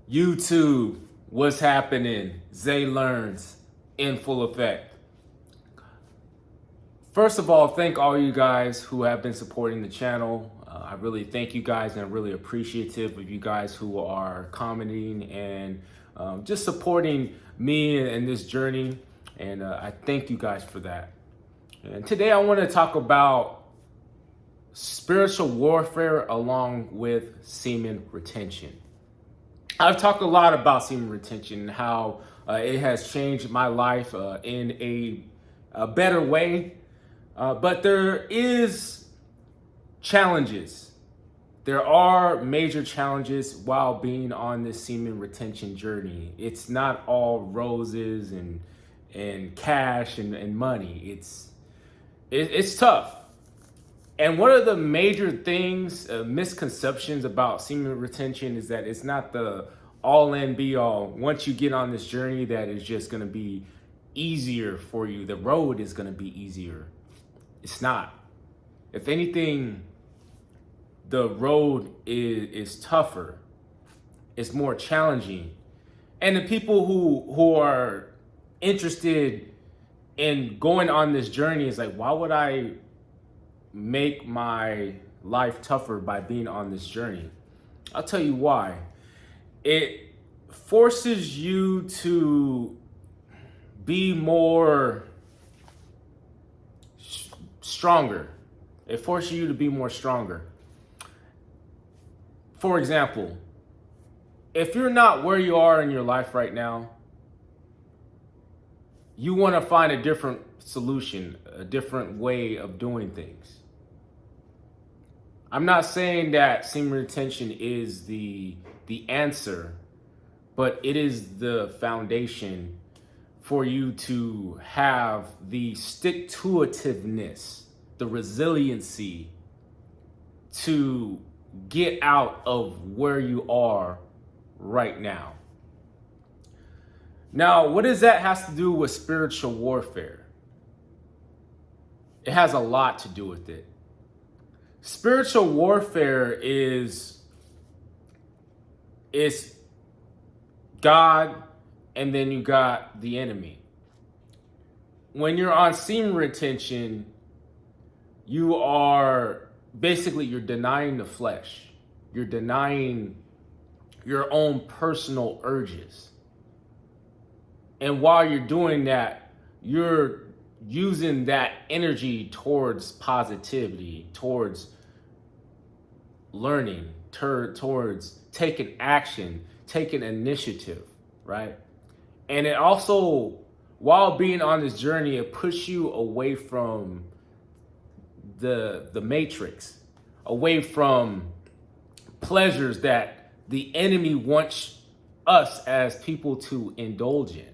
YouTube, what's happening? Zay Learns in full effect. First of all, thank all you guys who have been supporting the channel. I really thank you guys, and I'm really appreciative of you guys who are commenting and just supporting me and this journey. And I thank you guys for that. And today I want to talk about spiritual warfare along with semen retention. I've talked a lot about semen retention and how it has changed my life in a better way. But there is challenges. There are major challenges while being on this semen retention journey. It's not all roses and cash and money. It's tough. And one of the major things, misconceptions about semen retention is that it's not the all-in be-all. Once you get on this journey, that is just going to be easier for you. The road is going to be easier. It's not. If anything, the road is tougher. It's more challenging. And the people who are interested in going on this journey is like, why would I make my life tougher by being on this journey? I'll tell you why. It forces you to be more stronger. It forces you to be more stronger. For example, if you're not where you are in your life right now, you want to find a different solution, a different way of doing things. I'm not saying that semen retention is the answer, but it is the foundation for you to have the stick-to-itiveness, the resiliency to get out of where you are right now. Now, what does that has to do with spiritual warfare? It has a lot to do with it. Spiritual warfare is God, and then you got the enemy. When you're on semen retention, you're denying the flesh. You're denying your own personal urges. And while you're doing that, you're using that energy towards positivity, towards learning, towards taking action, taking initiative, right? And it also, while being on this journey, it pushes you away from the matrix, away from pleasures that the enemy wants us as people to indulge in.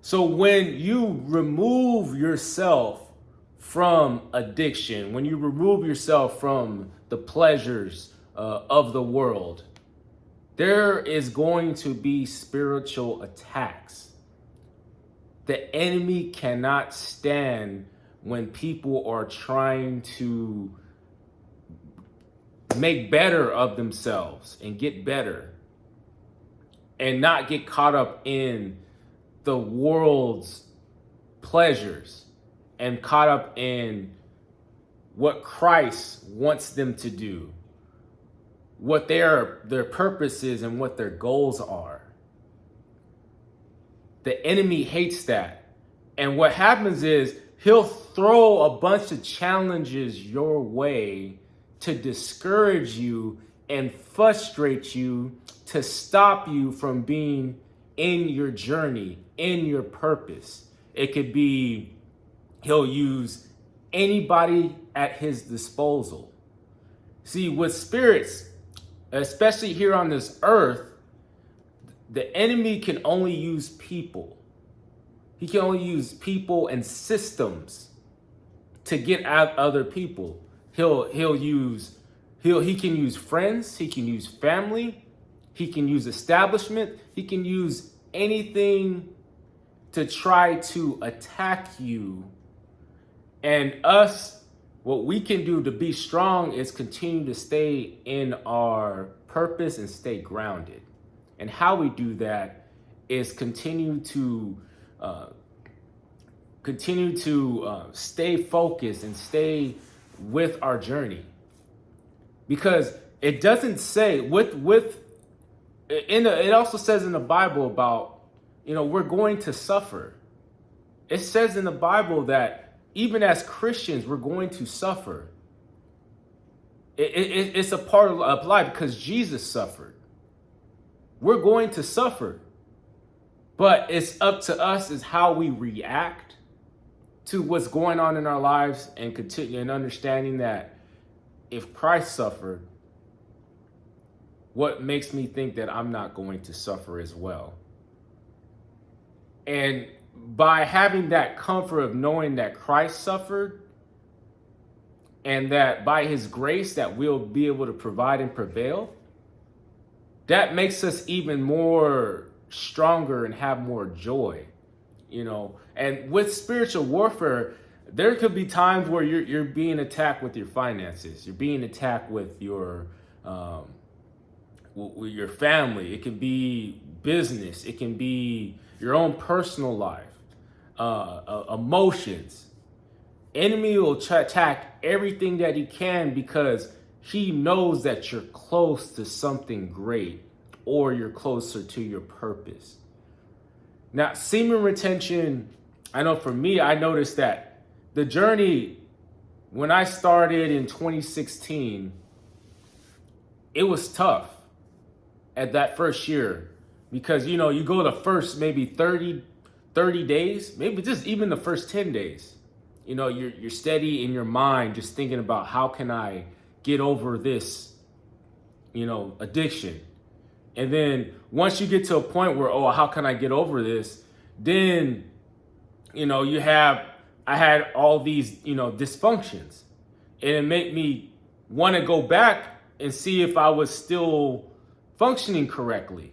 So when you remove yourself from addiction, when you remove yourself from the pleasures of the world, there is going to be spiritual attacks. The enemy cannot stand when people are trying to make better of themselves and get better and not get caught up in the world's pleasures and caught up in what Christ wants them to do, what their purpose is and what their goals are. The enemy hates that. And what happens is he'll throw a bunch of challenges your way to discourage you and frustrate you, to stop you from being in your journey, in your purpose. It could be he'll use anybody at his disposal. See, with spirits, especially here on this earth, the enemy can only use people. He can only use people and systems to get at other people. He can use friends, he can use family, he can use establishment, he can use anything to try to attack you. And us, what we can do to be strong is continue to stay in our purpose and stay grounded. And how we do that is continue to stay focused and stay with our journey, because it doesn't say it also says in the Bible about, we're going to suffer. It says in the Bible that even as Christians, we're going to suffer. It's a part of life because Jesus suffered. We're going to suffer. But it's up to us is how we react to what's going on in our lives, and continue and understanding that if Christ suffered, what makes me think that I'm not going to suffer as well? And by having that comfort of knowing that Christ suffered, and that by his grace that we'll be able to provide and prevail, that makes us even more stronger and have more joy, And with spiritual warfare, there could be times where you're being attacked with your finances. You're being attacked with your family. It can be business. It can be your own personal life, emotions. Enemy will attack everything that he can because he knows that you're close to something great, or you're closer to your purpose. Now, semen retention, I know for me, I noticed that the journey, when I started in 2016, it was tough at that first year, because, you go the first maybe 30 days, maybe just even the first 10 days. You're steady in your mind, just thinking about how can I get over this, addiction. And then once you get to a point where, how can I get over this? Then, I had all these, dysfunctions, and it made me want to go back and see if I was still functioning correctly.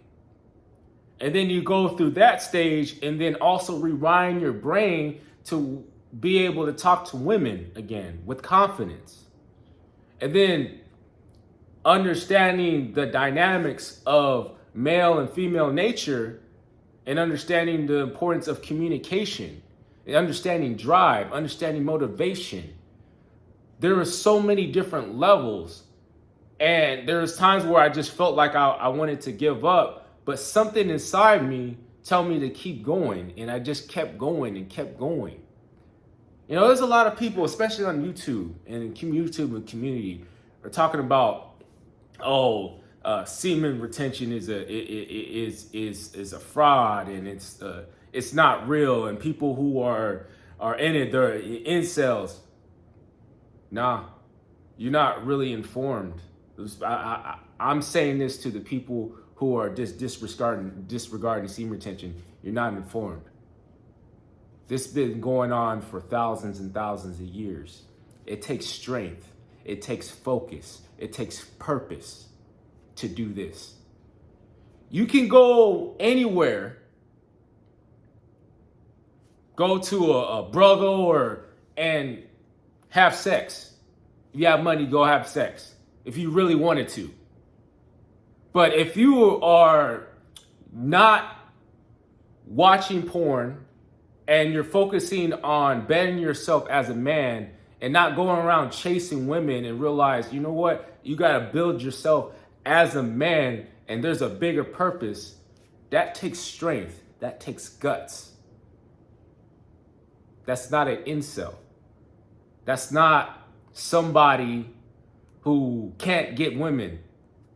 And then you go through that stage, and then also rewind your brain to be able to talk to women again with confidence. And then understanding the dynamics of male and female nature, and understanding the importance of communication, and understanding drive, understanding motivation. There are so many different levels. And there's times where I just felt like I wanted to give up, but something inside me told me to keep going. And I just kept going and kept going. There's a lot of people, especially on YouTube and YouTube and community, are talking about, semen retention is a fraud, and it's not real, and people who are in it, they're incels. Nah, you're not really informed. I'm saying this to the people who are disregarding semen retention. You're not informed. This has been going on for thousands and thousands of years. It takes strength. It takes focus. It takes purpose to do this. You can go to a brother and have sex. If you have money, go have sex if you really wanted to. But if you are not watching porn, and you're focusing on bettering yourself as a man, and not going around chasing women, and realize, you know what? You got to build yourself as a man, and there's a bigger purpose. That takes strength. That takes guts. That's not an incel. That's not somebody who can't get women.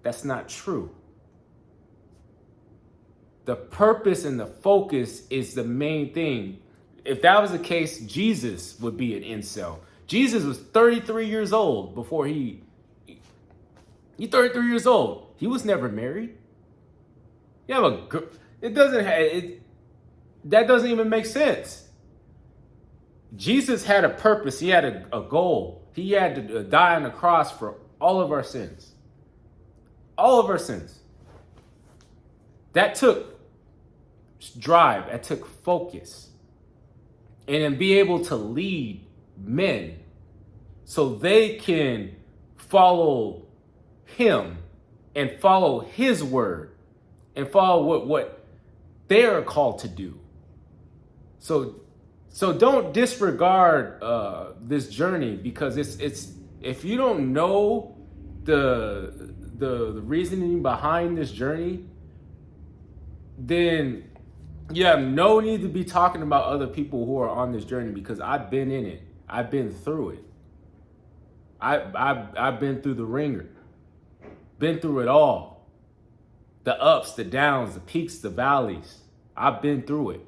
That's not true. The purpose and the focus is the main thing. If that was the case, Jesus would be an incel. Jesus was 33 years old before he's 33 years old. He was never married. That doesn't even make sense. Jesus had a purpose. He had a goal. He had to die on the cross for all of our sins. All of our sins. That took drive. That took focus. And then be able to lead men so they can follow him and follow his word and follow what they are called to do. So don't disregard this journey, because it's if you don't know the reasoning behind this journey, then you have no need to be talking about other people who are on this journey, because I've been in it. I've been through it. I've been through the ringer, been through it all. The ups, the downs, the peaks, the valleys. I've been through it.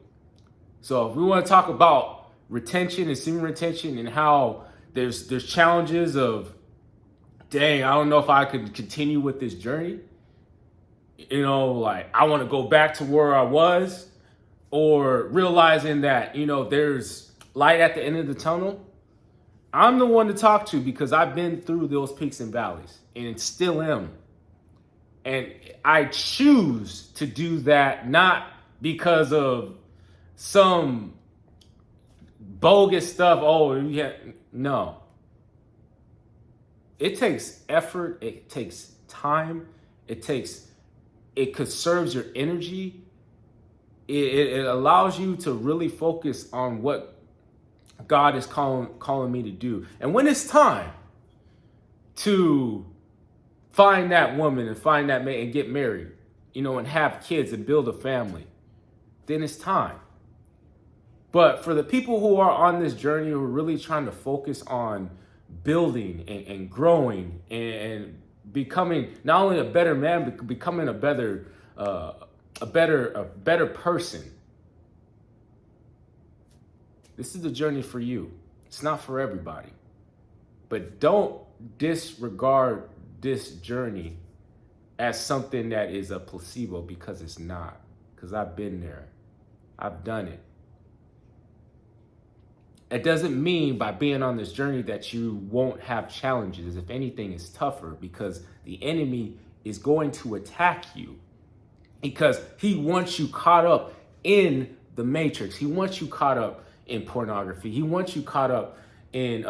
So if we want to talk about retention and semen retention and how there's challenges of, dang, I don't know if I could continue with this journey. You know, like I want to go back to where I was, or realizing that, you know, there's light at the end of the tunnel. I'm the one to talk to, because I've been through those peaks and valleys and still am. And I choose to do that not because of some bogus stuff. Oh, yeah, no. It takes effort. It takes time. It conserves your energy. It allows you to really focus on what God is calling me to do. And when it's time to find that woman and find that man and get married, you know, and have kids and build a family, then it's time. But for the people who are on this journey, who are really trying to focus on building and growing and becoming not only a better man, but becoming a better person, this is the journey for you. It's not for everybody. But don't disregard this journey as something that is a placebo, because it's not. Because I've been there. I've done it. It doesn't mean by being on this journey that you won't have challenges. If anything, it's tougher, because the enemy is going to attack you, because he wants you caught up in the matrix. He wants you caught up in pornography. He wants you caught up in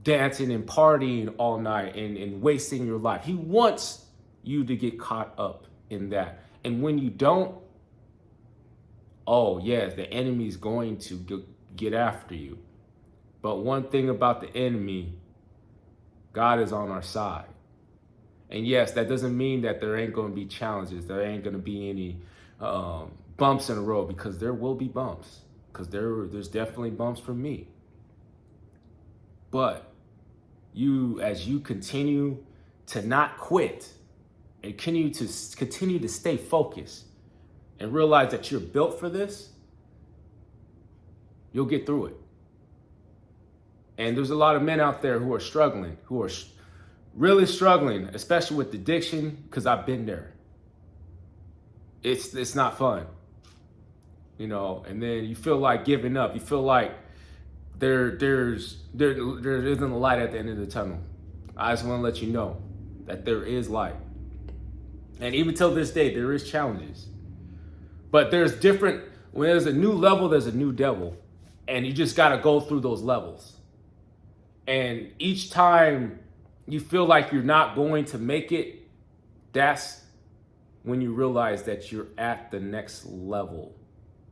dancing and partying all night and wasting your life. He wants you to get caught up in that. And when you don't, oh yes, the enemy's going to get after you. But one thing about the enemy, God is on our side. And yes, that doesn't mean that there ain't going to be challenges. There ain't going to be any bumps in the road, because there will be bumps. Because there's definitely bumps for me. But as you continue to not quit and continue to stay focused and realize that you're built for this, you'll get through it. And there's a lot of men out there who are struggling, who are really struggling, especially with addiction, because I've been there. It's not fun, you know. And then you feel like giving up. You feel like there isn't a light at the end of the tunnel. I just want to let you know that there is light. And even till this day, there is challenges. But when there's a new level, there's a new devil. And you just got to go through those levels. And each time you feel like you're not going to make it, that's when you realize that you're at the next level.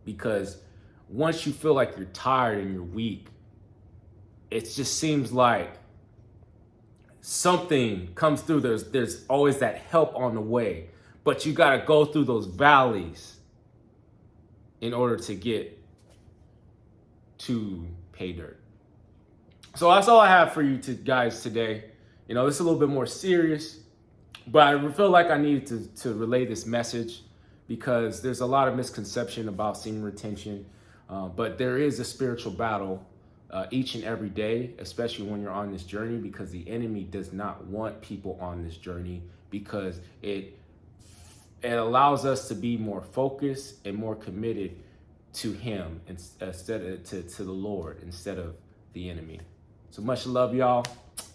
Because once you feel like you're tired and you're weak, it just seems like something comes through. There's always that help on the way. But you got to go through those valleys in order to get to pay dirt. So that's all I have for you guys today. You know, this is a little bit more serious, but I feel like I needed to relay this message, because there's a lot of misconception about semen retention. But there is a spiritual battle each and every day, especially when you're on this journey, because the enemy does not want people on this journey, because it allows us to be more focused and more committed to him instead of to the Lord instead of the enemy. So much love, y'all.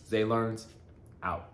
Zay Learns, out.